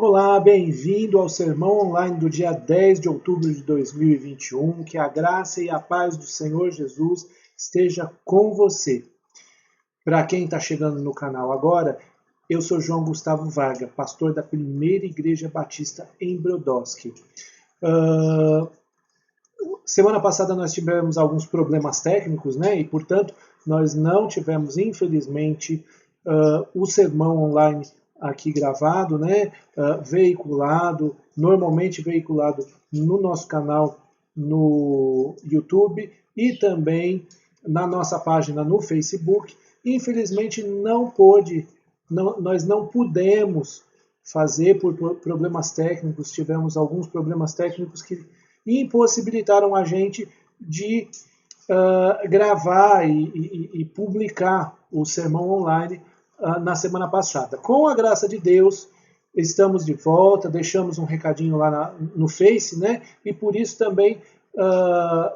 Olá, bem-vindo ao Sermão Online do dia 10 de outubro de 2021. Que a graça e a paz do Senhor Jesus esteja com você. Para quem está chegando no canal agora, eu sou João Gustavo Varga, pastor da Primeira Igreja Batista em Brodowski. Semana passada nós tivemos alguns problemas técnicos, né? E, portanto, nós não tivemos, infelizmente, o sermão online aqui gravado, né? Veiculado, normalmente veiculado no nosso canal no YouTube e também na nossa página no Facebook. Infelizmente, nós não pudemos fazer por problemas técnicos, tivemos alguns problemas técnicos que impossibilitaram a gente de gravar e publicar o sermão online na semana passada. Com a graça de Deus, estamos de volta, deixamos um recadinho lá no Face, né? E por isso também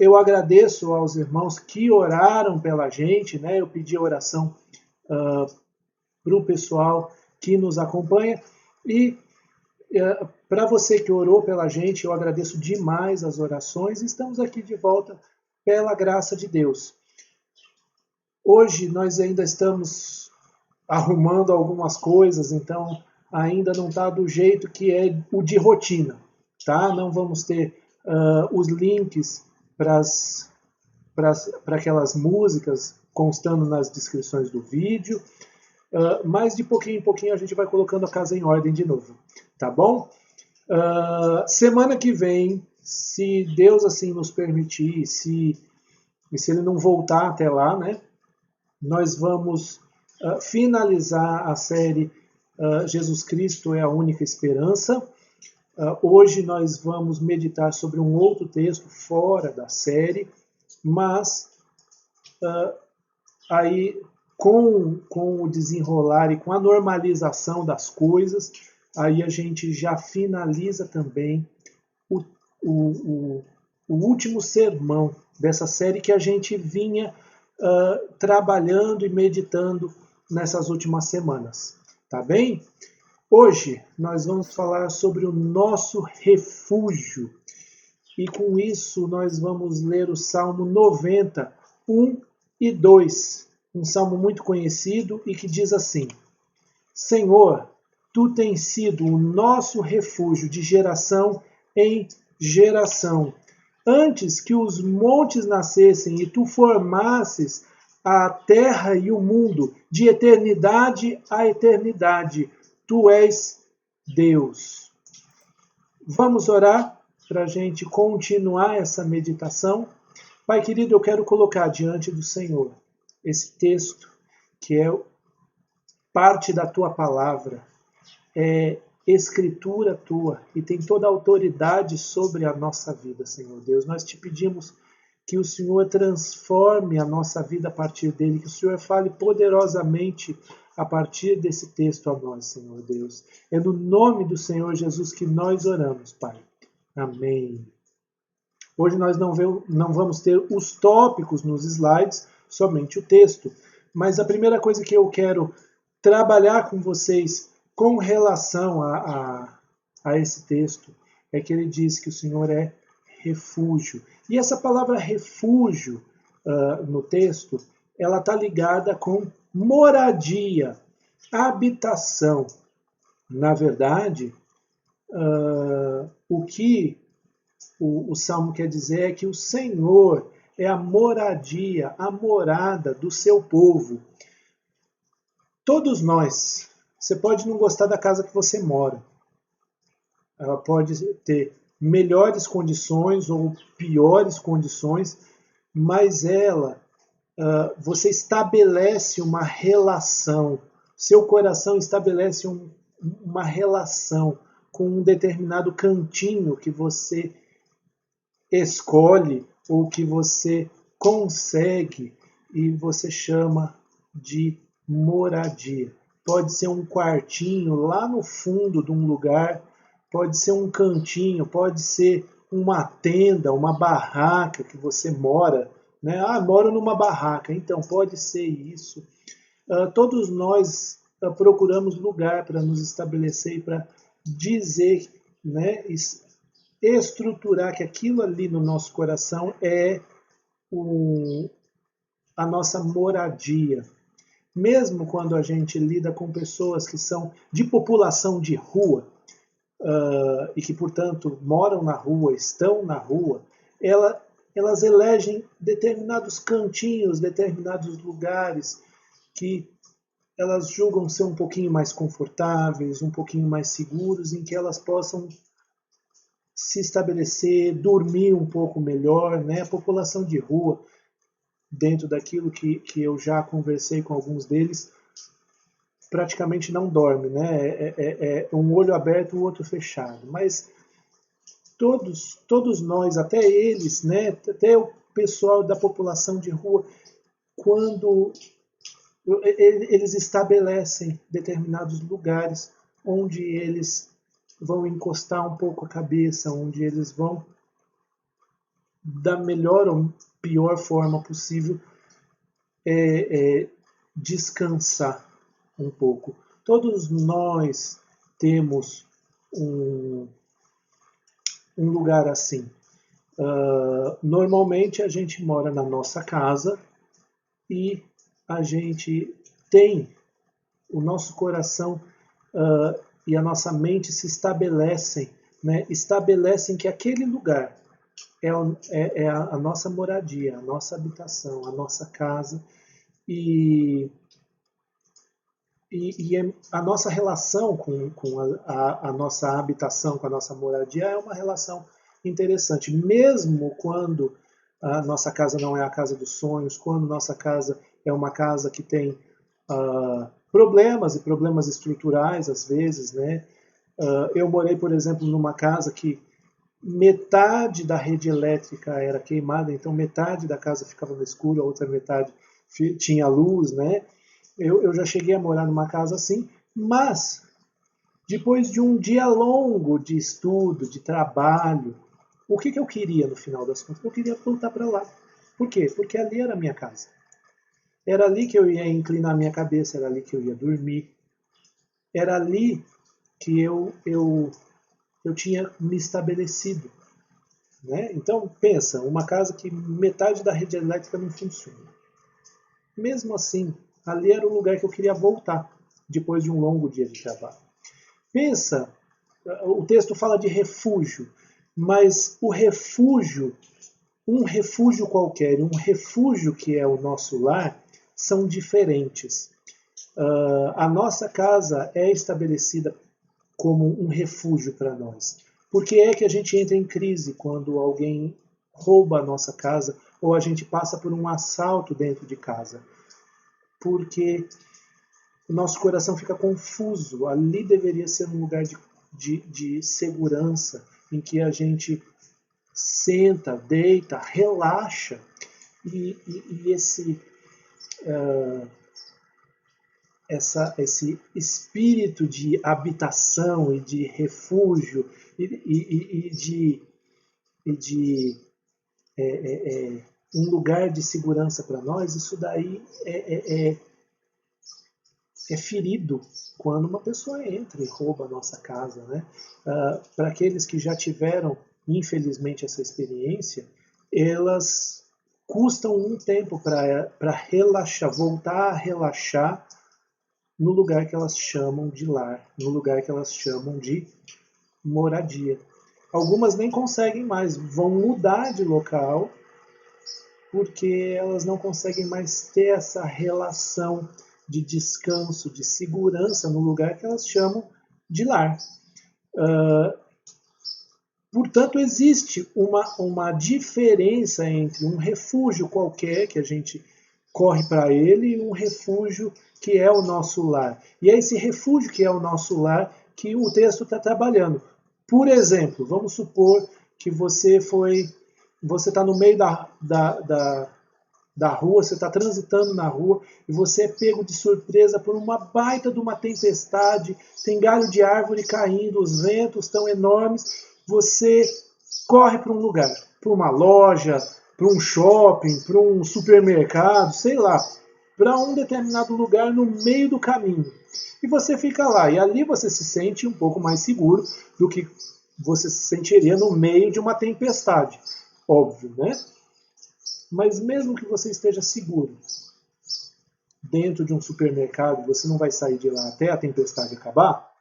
eu agradeço aos irmãos que oraram pela gente, né? Eu pedi oração para o pessoal que nos acompanha e para você que orou pela gente, eu agradeço demais as orações e estamos aqui de volta pela graça de Deus. Hoje nós ainda estamos arrumando algumas coisas, então ainda não está do jeito que é o de rotina, tá? Não vamos ter os links para aquelas músicas constando nas descrições do vídeo, mas de pouquinho em pouquinho a gente vai colocando a casa em ordem de novo, tá bom? Semana que vem, se Deus assim nos permitir, e se Ele não voltar até lá, né, nós vamos finalizar a série Jesus Cristo é a única esperança. Hoje nós vamos meditar sobre um outro texto fora da série, mas aí com o desenrolar e com a normalização das coisas, aí a gente já finaliza também o último sermão dessa série que a gente vinha trabalhando e meditando nessas últimas semanas. Tá bem? Hoje nós vamos falar sobre o nosso refúgio. E com isso nós vamos ler o Salmo 90, 1 e 2. Um salmo muito conhecido e que diz assim: Senhor, Tu tens sido o nosso refúgio de geração em geração. Antes que os montes nascessem e Tu formasses a terra e o mundo, de eternidade a eternidade, Tu és Deus. Vamos orar para a gente continuar essa meditação. Pai querido, eu quero colocar diante do Senhor esse texto que é parte da Tua palavra, é escritura Tua e tem toda a autoridade sobre a nossa vida, Senhor Deus. Nós te pedimos que o Senhor transforme a nossa vida a partir dele, que o Senhor fale poderosamente a partir desse texto a nós, Senhor Deus. É no nome do Senhor Jesus que nós oramos, Pai. Amém. Hoje nós não vamos ter os tópicos nos slides, somente o texto. Mas a primeira coisa que eu quero trabalhar com vocês com relação a esse texto é que ele diz que o Senhor é refúgio. E essa palavra refúgio no texto, ela está ligada com moradia, habitação. Na verdade, o que o Salmo quer dizer é que o Senhor é a moradia, a morada do seu povo. Todos nós, você pode não gostar da casa que você mora. Ela pode ter melhores condições ou piores condições, mas você estabelece uma relação. Seu coração estabelece uma relação com um determinado cantinho que você escolhe ou que você consegue e você chama de moradia. Pode ser um quartinho lá no fundo de um lugar, pode ser um cantinho, pode ser uma tenda, uma barraca que você mora, né? Moro numa barraca, então pode ser isso. Todos nós procuramos lugar para nos estabelecer e para dizer, né, estruturar que aquilo ali no nosso coração é a nossa moradia. Mesmo quando a gente lida com pessoas que são de população de rua, e que, portanto, moram na rua, estão na rua, elas elegem determinados cantinhos, determinados lugares que elas julgam ser um pouquinho mais confortáveis, um pouquinho mais seguros, em que elas possam se estabelecer, dormir um pouco melhor, né? A população de rua, dentro daquilo que eu já conversei com alguns deles, praticamente não dorme, né? É um olho aberto e o outro fechado. Mas todos nós, até eles, né? Até o pessoal da população de rua, quando eles estabelecem determinados lugares onde eles vão encostar um pouco a cabeça, onde eles vão, da melhor ou pior forma possível, descansar um pouco. Todos nós temos um lugar assim. Normalmente a gente mora na nossa casa e a gente tem o nosso coração e a nossa mente se estabelecem, né? Estabelecem que aquele lugar é a nossa moradia, a nossa habitação, a nossa casa, e a nossa relação com a nossa habitação, com a nossa moradia, é uma relação interessante. Mesmo quando a nossa casa não é a casa dos sonhos, quando nossa casa é uma casa que tem problemas, e problemas estruturais às vezes, né? Eu morei, por exemplo, numa casa que metade da rede elétrica era queimada, então metade da casa ficava no escuro, a outra metade tinha luz, né? Eu já cheguei a morar numa casa assim, mas depois de um dia longo de estudo, de trabalho, o que eu queria no final das contas? Eu queria voltar para lá. Por quê? Porque ali era a minha casa. Era ali que eu ia inclinar minha cabeça, era ali que eu ia dormir. Era ali que eu tinha me estabelecido. Né? Então, pensa, uma casa que metade da rede elétrica não funciona. Mesmo assim, ali era o lugar que eu queria voltar, depois de um longo dia de trabalho. Pensa, o texto fala de refúgio, mas o refúgio, um refúgio qualquer, um refúgio que é o nosso lar, são diferentes. A nossa casa é estabelecida como um refúgio para nós. Por que é que a gente entra em crise quando alguém rouba a nossa casa ou a gente passa por um assalto dentro de casa? Porque o nosso coração fica confuso. Ali deveria ser um lugar de segurança, em que a gente senta, deita, relaxa, e esse espírito de habitação e de refúgio e de um lugar de segurança para nós, isso daí é ferido quando uma pessoa entra e rouba a nossa casa, né? Para aqueles que já tiveram, infelizmente, essa experiência, elas custam um tempo para relaxar, voltar a relaxar no lugar que elas chamam de lar, no lugar que elas chamam de moradia. Algumas nem conseguem mais, vão mudar de local, porque elas não conseguem mais ter essa relação de descanso, de segurança no lugar que elas chamam de lar. Portanto, existe uma diferença entre um refúgio qualquer, que a gente corre para ele, e um refúgio que é o nosso lar. E é esse refúgio que é o nosso lar que o texto está trabalhando. Por exemplo, vamos supor que você está no meio da rua, você está transitando na rua e você é pego de surpresa por uma baita de uma tempestade, tem galho de árvore caindo, os ventos estão enormes, você corre para um lugar, para uma loja, para um shopping, para um supermercado, sei lá. para um determinado lugar no meio do caminho. E você fica lá, e ali você se sente um pouco mais seguro do que você se sentiria no meio de uma tempestade. Óbvio, né? Mas mesmo que você esteja seguro dentro de um supermercado, você não vai sair de lá até a tempestade acabar,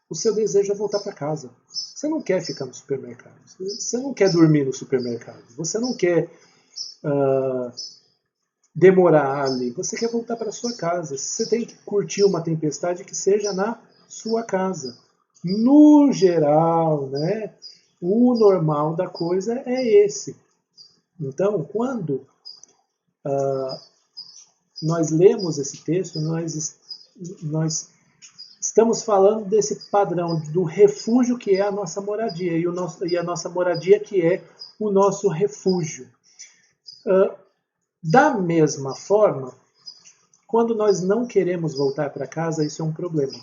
o seu desejo é voltar para casa. Você não quer ficar no supermercado. Você não quer dormir no supermercado. Você não quer demorar ali. Você quer voltar para sua casa. Você tem que curtir uma tempestade que seja na sua casa. No geral, né, o normal da coisa é esse. Então, quando nós lemos esse texto, nós estamos falando desse padrão do refúgio que é a nossa moradia e a nossa moradia que é o nosso refúgio. Da mesma forma, quando nós não queremos voltar para casa, isso é um problema.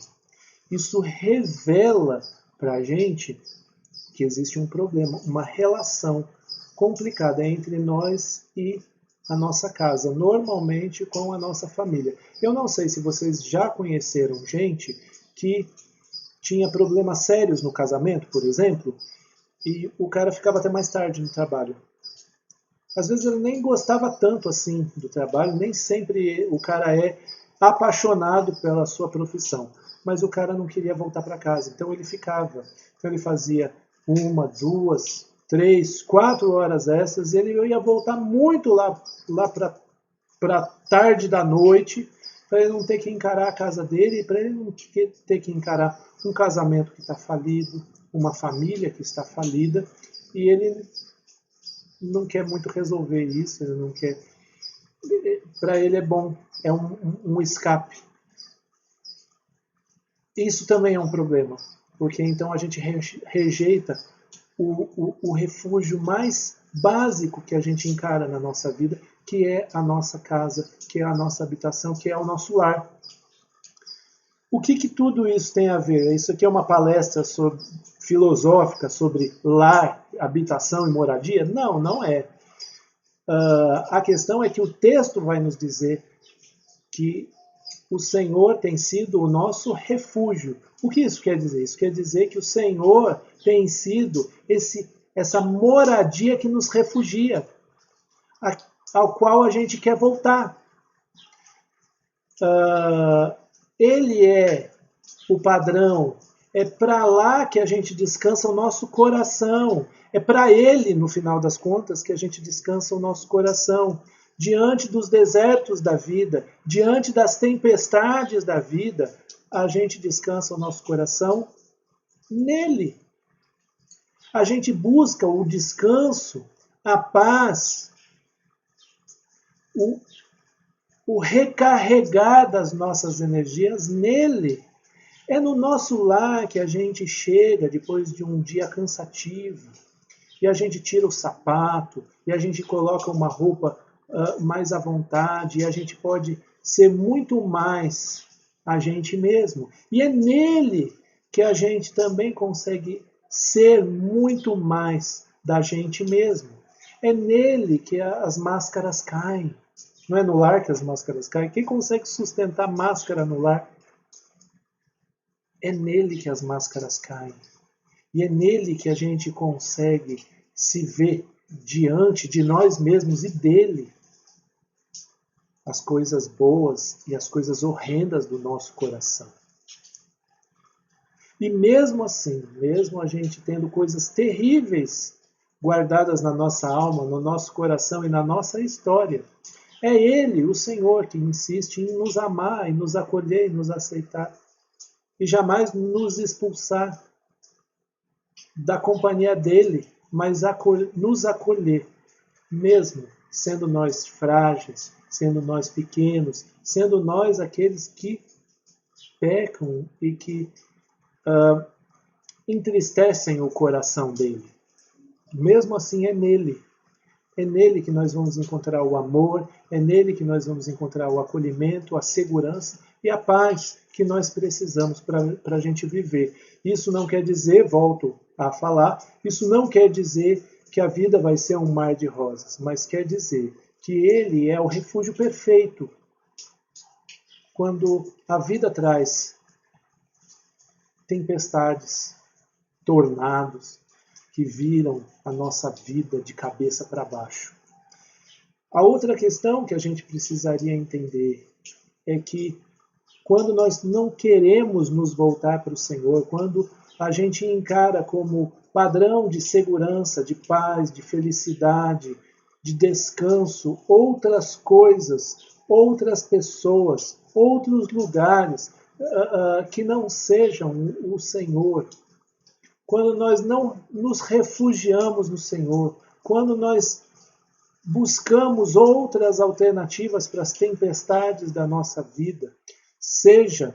Isso revela para a gente que existe um problema, uma relação complicada entre nós e a nossa casa, normalmente com a nossa família. Eu não sei se vocês já conheceram gente que tinha problemas sérios no casamento, por exemplo, e o cara ficava até mais tarde no trabalho. Às vezes ele nem gostava tanto assim do trabalho, nem sempre o cara é apaixonado pela sua profissão, mas o cara não queria voltar para casa, então ele ficava. Então ele fazia 1, 2, 3, 4 horas extras e ele ia voltar muito lá para tarde da noite, para ele não ter que encarar a casa dele e para ele não ter que encarar um casamento que está falido, uma família que está falida, e ele não quer muito resolver isso, ele não quer. Para ele é bom, é um escape. Isso também é um problema, porque então a gente rejeita o refúgio mais básico que a gente encara na nossa vida, que é a nossa casa, que é a nossa habitação, que é o nosso lar. O que tudo isso tem a ver? Isso aqui é uma palestra filosófica sobre lar, habitação e moradia? Não, não é. A questão é que o texto vai nos dizer que o Senhor tem sido o nosso refúgio. O que isso quer dizer? Isso quer dizer que o Senhor tem sido essa moradia que nos refugia, ao qual a gente quer voltar. Ele é o padrão, é para lá que a gente descansa o nosso coração, é para ele, no final das contas, que a gente descansa o nosso coração. Diante dos desertos da vida, diante das tempestades da vida, a gente descansa o nosso coração nele. A gente busca o descanso, a paz, o recarregar das nossas energias nele. É no nosso lar que a gente chega depois de um dia cansativo, e a gente tira o sapato, e a gente coloca uma roupa mais à vontade, e a gente pode ser muito mais a gente mesmo. E é nele que a gente também consegue ser muito mais da gente mesmo. É nele que as máscaras caem. Não é no lar que as máscaras caem. Quem consegue sustentar máscara no lar? É nele que as máscaras caem. E é nele que a gente consegue se ver diante de nós mesmos e dele as coisas boas e as coisas horrendas do nosso coração. E mesmo assim, mesmo a gente tendo coisas terríveis guardadas na nossa alma, no nosso coração e na nossa história, é Ele, o Senhor, que insiste em nos amar, em nos acolher, em nos aceitar e jamais nos expulsar da companhia dele, mas nos acolher, mesmo sendo nós frágeis, sendo nós pequenos, sendo nós aqueles que pecam e que entristecem o coração dele. Mesmo assim, é nele que nós vamos encontrar o amor, é nele que nós vamos encontrar o acolhimento, a segurança e a paz que nós precisamos para a gente viver. Isso não quer dizer, volto a falar, isso não quer dizer que a vida vai ser um mar de rosas, mas quer dizer que Ele é o refúgio perfeito. Quando a vida traz tempestades, tornados, que viram a nossa vida de cabeça para baixo. A outra questão que a gente precisaria entender é que quando nós não queremos nos voltar para o Senhor, quando a gente encara como padrão de segurança, de paz, de felicidade, de descanso, outras coisas, outras pessoas, outros lugares que não sejam o Senhor, quando nós não nos refugiamos no Senhor, quando nós buscamos outras alternativas para as tempestades da nossa vida, seja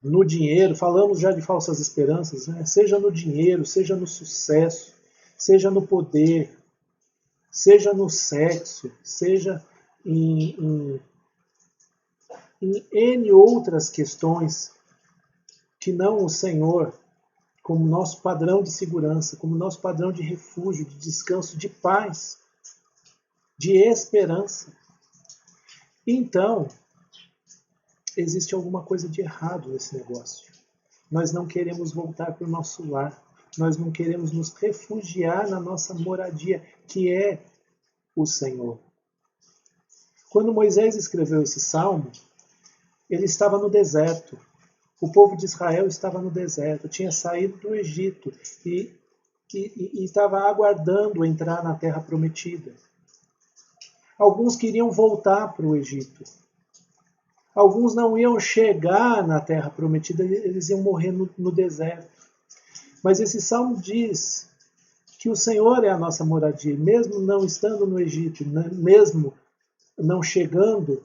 no dinheiro, falamos já de falsas esperanças, né? Seja no dinheiro, seja no sucesso, seja no poder, seja no sexo, seja em N outras questões que não o Senhor como nosso padrão de segurança, como nosso padrão de refúgio, de descanso, de paz, de esperança. Então, existe alguma coisa de errado nesse negócio. Nós não queremos voltar para o nosso lar. Nós não queremos nos refugiar na nossa moradia, que é o Senhor. Quando Moisés escreveu esse salmo, ele estava no deserto. O povo de Israel estava no deserto, tinha saído do Egito e estava aguardando entrar na terra prometida. Alguns queriam voltar para o Egito. Alguns não iam chegar na terra prometida, eles iam morrer no deserto. Mas esse salmo diz que o Senhor é a nossa moradia, mesmo não estando no Egito, mesmo não chegando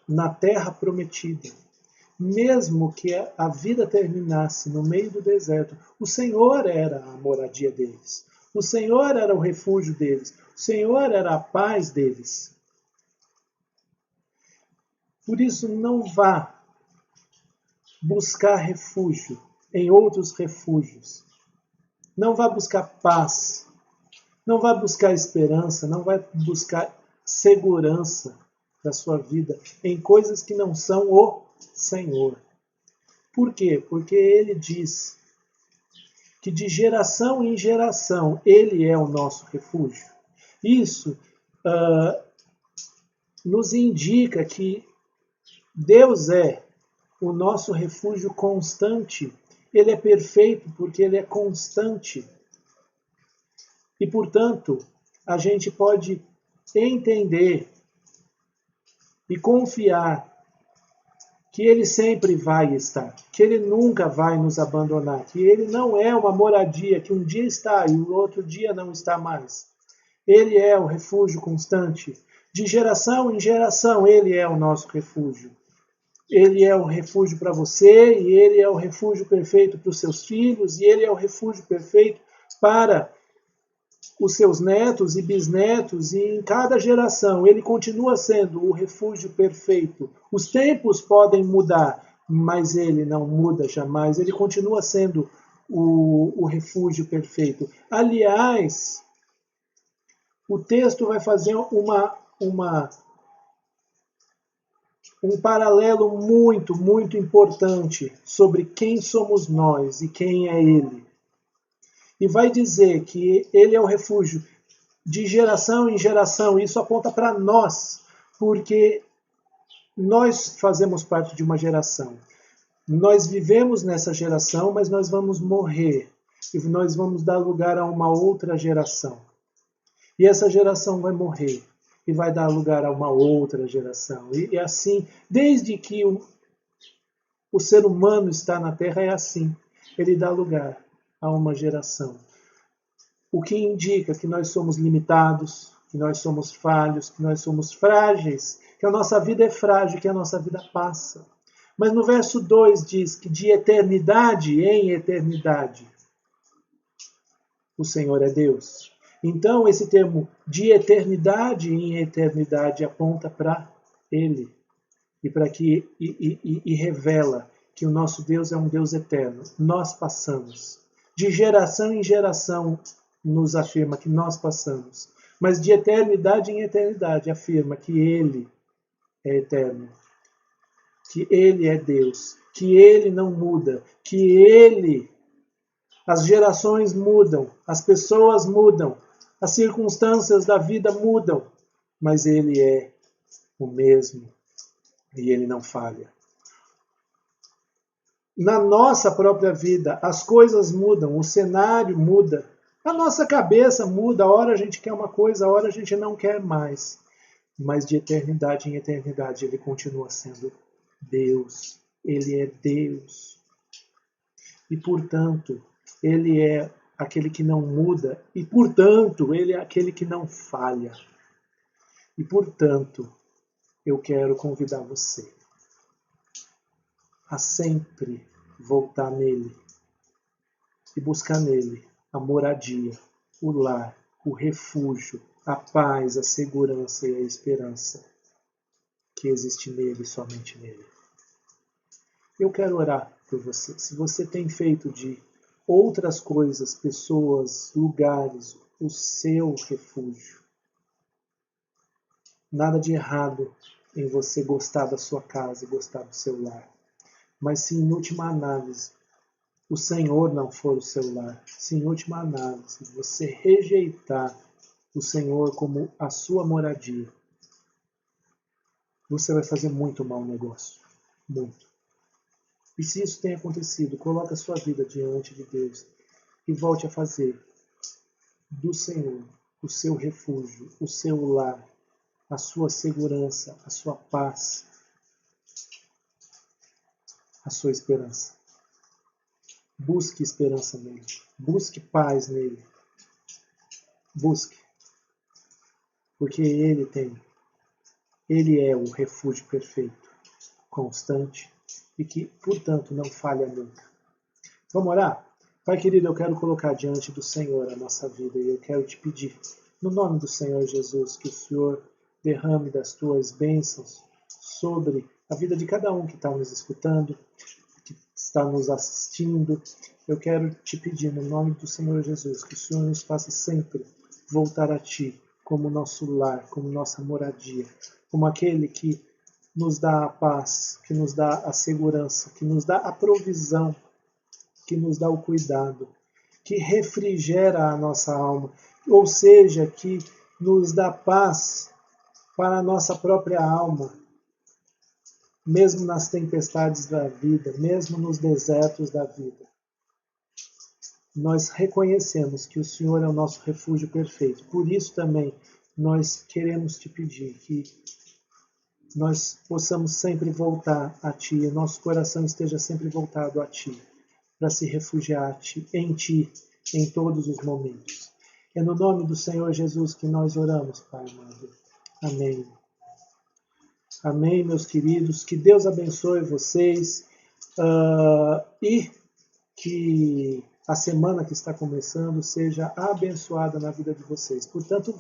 na terra prometida. Mesmo que a vida terminasse no meio do deserto, o Senhor era a moradia deles. O Senhor era o refúgio deles. O Senhor era a paz deles. Por isso, não vá buscar refúgio em outros refúgios. Não vá buscar paz. Não vá buscar esperança. Não vá buscar segurança da sua vida em coisas que não são o Senhor. Por quê? Porque Ele diz que de geração em geração Ele é o nosso refúgio. Isso nos indica que Deus é o nosso refúgio constante. Ele é perfeito porque Ele é constante. E, portanto, a gente pode entender e confiar que Ele sempre vai estar, que Ele nunca vai nos abandonar, que Ele não é uma moradia que um dia está e o outro dia não está mais. Ele é o refúgio constante. De geração em geração, Ele é o nosso refúgio. Ele é o refúgio para você, e Ele é o refúgio perfeito para os seus filhos, e Ele é o refúgio perfeito para os seus netos e bisnetos, e em cada geração Ele continua sendo o refúgio perfeito. Os tempos podem mudar, mas Ele não muda jamais. Ele continua sendo o refúgio perfeito. Aliás, o texto vai fazer um paralelo muito, muito importante sobre quem somos nós e quem é Ele. E vai dizer que Ele é o refúgio de geração em geração. Isso aponta para nós, porque nós fazemos parte de uma geração. Nós vivemos nessa geração, mas nós vamos morrer. E nós vamos dar lugar a uma outra geração. E essa geração vai morrer. E vai dar lugar a uma outra geração. E assim, desde que o ser humano está na Terra, é assim. Ele dá lugar a uma geração. O que indica que nós somos limitados, que nós somos falhos, que nós somos frágeis, que a nossa vida é frágil, que a nossa vida passa. Mas no verso 2 diz que de eternidade em eternidade o Senhor é Deus. Então esse termo de eternidade em eternidade aponta para Ele e revela que o nosso Deus é um Deus eterno. Nós passamos de geração em geração nos afirma que nós passamos, mas de eternidade em eternidade afirma que Ele é eterno, que Ele é Deus, que Ele não muda, que Ele, as gerações mudam, as pessoas mudam, as circunstâncias da vida mudam, mas Ele é o mesmo e Ele não falha. Na nossa própria vida, as coisas mudam, o cenário muda, a nossa cabeça muda, a hora a gente quer uma coisa, a hora a gente não quer mais. Mas de eternidade em eternidade Ele continua sendo Deus. Ele é Deus. E, portanto, Ele é aquele que não muda. E, portanto, Ele é aquele que não falha. E, portanto, eu quero convidar você a sempre voltar nele e buscar nele a moradia, o lar, o refúgio, a paz, a segurança e a esperança que existe nele e somente nele. Eu quero orar por você. Se você tem feito de outras coisas, pessoas, lugares, o seu refúgio, nada de errado em você gostar da sua casa e gostar do seu lar. Mas se em última análise o Senhor não for o seu lar, se em última análise você rejeitar o Senhor como a sua moradia, você vai fazer muito mau negócio. Muito. E se isso tem acontecido, coloque a sua vida diante de Deus e volte a fazer do Senhor o seu refúgio, o seu lar, a sua segurança, a sua paz, a sua esperança. Busque esperança nele. Busque paz nele. Busque. Porque Ele é o refúgio perfeito, constante e que, portanto, não falha nunca. Vamos orar? Pai querido, eu quero colocar diante do Senhor a nossa vida e eu quero te pedir, no nome do Senhor Jesus, que o Senhor derrame das tuas bênçãos sobre a vida de cada um que está nos escutando, que está nos assistindo. Eu quero te pedir, no nome do Senhor Jesus, que o Senhor nos faça sempre voltar a Ti como nosso lar, como nossa moradia, como aquele que nos dá a paz, que nos dá a segurança, que nos dá a provisão, que nos dá o cuidado, que refrigera a nossa alma, ou seja, que nos dá paz para a nossa própria alma, mesmo nas tempestades da vida, mesmo nos desertos da vida. Nós reconhecemos que o Senhor é o nosso refúgio perfeito. Por isso também nós queremos te pedir que nós possamos sempre voltar a Ti, e nosso coração esteja sempre voltado a Ti, para se refugiar em Ti, em todos os momentos. É no nome do Senhor Jesus que nós oramos, Pai amado. Amém. Amém, meus queridos. Que Deus abençoe vocês e que a semana que está começando seja abençoada na vida de vocês. Portanto,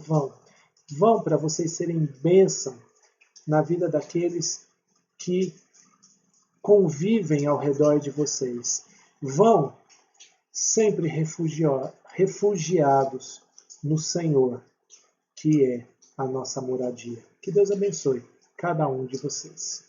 vão para vocês serem bênção na vida daqueles que convivem ao redor de vocês. Vão sempre refugiados no Senhor, que é a nossa moradia. Que Deus abençoe cada um de vocês.